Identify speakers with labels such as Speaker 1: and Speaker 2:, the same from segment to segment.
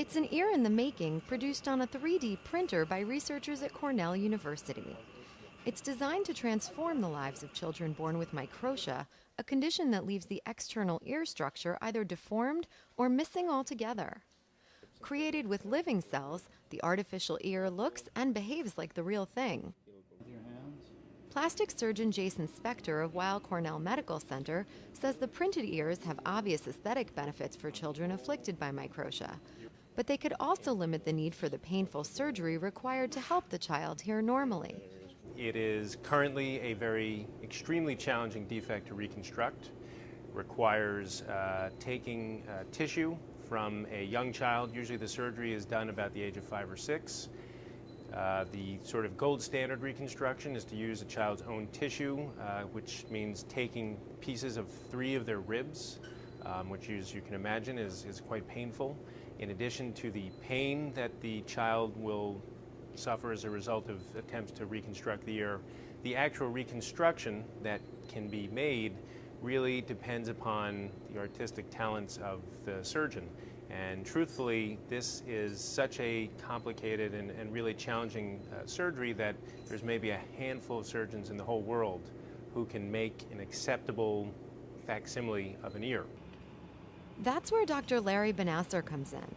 Speaker 1: It's an ear in the making produced on a 3D printer by researchers at Cornell University. It's designed to transform the lives of children born with microtia, a condition that leaves the external ear structure either deformed or missing altogether. Created with living cells, the artificial ear looks and behaves like the real thing. Plastic surgeon Jason Spector of Weill Cornell Medical Center says the printed ears have obvious aesthetic benefits for children afflicted by microtia, but they could also limit the need for the painful surgery required to help the child hear normally.
Speaker 2: It is currently a very extremely challenging defect to reconstruct. Requires taking tissue from a young child. Usually the surgery is done about the age of 5 or 6. The sort of gold standard reconstruction is to use a child's own tissue, which means taking pieces of 3 of their ribs, which, as you can imagine, is quite painful. In addition to the pain that the child will suffer as a result of attempts to reconstruct the ear, the actual reconstruction that can be made really depends upon the artistic talents of the surgeon. And truthfully, this is such a complicated and really challenging surgery that there's maybe a handful of surgeons in the whole world who can make an acceptable facsimile of an ear.
Speaker 1: That's where Dr. Larry Benasser comes in.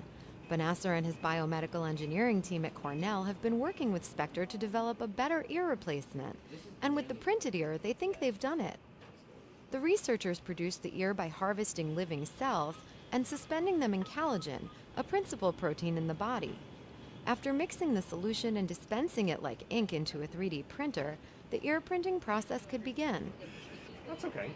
Speaker 1: Benasser and his biomedical engineering team at Cornell have been working with Spector to develop a better ear replacement. And with the printed ear, they think they've done it. The researchers produced the ear by harvesting living cells and suspending them in collagen, a principal protein in the body. After mixing the solution and dispensing it like ink into a 3D printer, the ear printing process could begin.
Speaker 2: That's okay.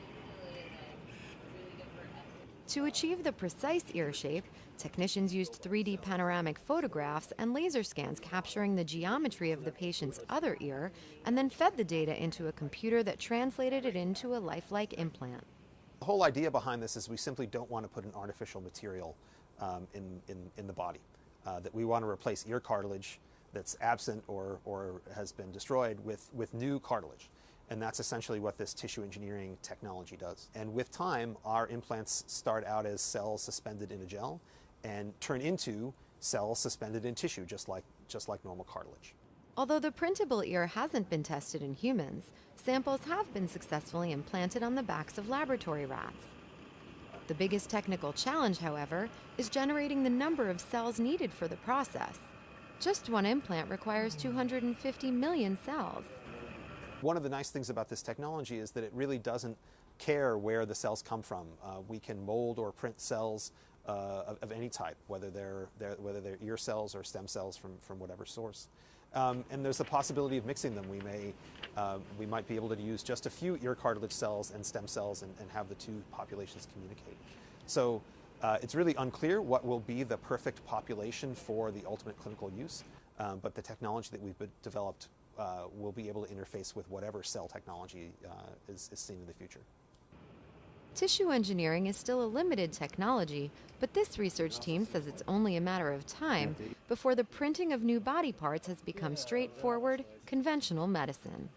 Speaker 1: To achieve the precise ear shape, technicians used 3D panoramic photographs and laser scans capturing the geometry of the patient's other ear, and then fed the data into a computer that translated it into a lifelike implant.
Speaker 3: The whole idea behind this is we simply don't want to put an artificial material in the body. That we want to replace ear cartilage that's absent or has been destroyed with new cartilage. And that's essentially what this tissue engineering technology does. And with time, our implants start out as cells suspended in a gel and turn into cells suspended in tissue, just like normal cartilage.
Speaker 1: Although the printable ear hasn't been tested in humans, samples have been successfully implanted on the backs of laboratory rats. The biggest technical challenge, however, is generating the number of cells needed for the process. Just one implant requires 250 million cells.
Speaker 3: One of the nice things about this technology is that it really doesn't care where the cells come from. We can mold or print cells of any type, whether they're ear cells or stem cells from whatever source. And there's the possibility of mixing them. We might be able to use just a few ear cartilage cells and stem cells and have the two populations communicate. So it's really unclear what will be the perfect population for the ultimate clinical use, but the technology that we've developed will be able to interface with whatever cell technology is seen in the future.
Speaker 1: Tissue engineering is still a limited technology, but this research team says it's only a matter of time before the printing of new body parts has become straightforward, conventional medicine.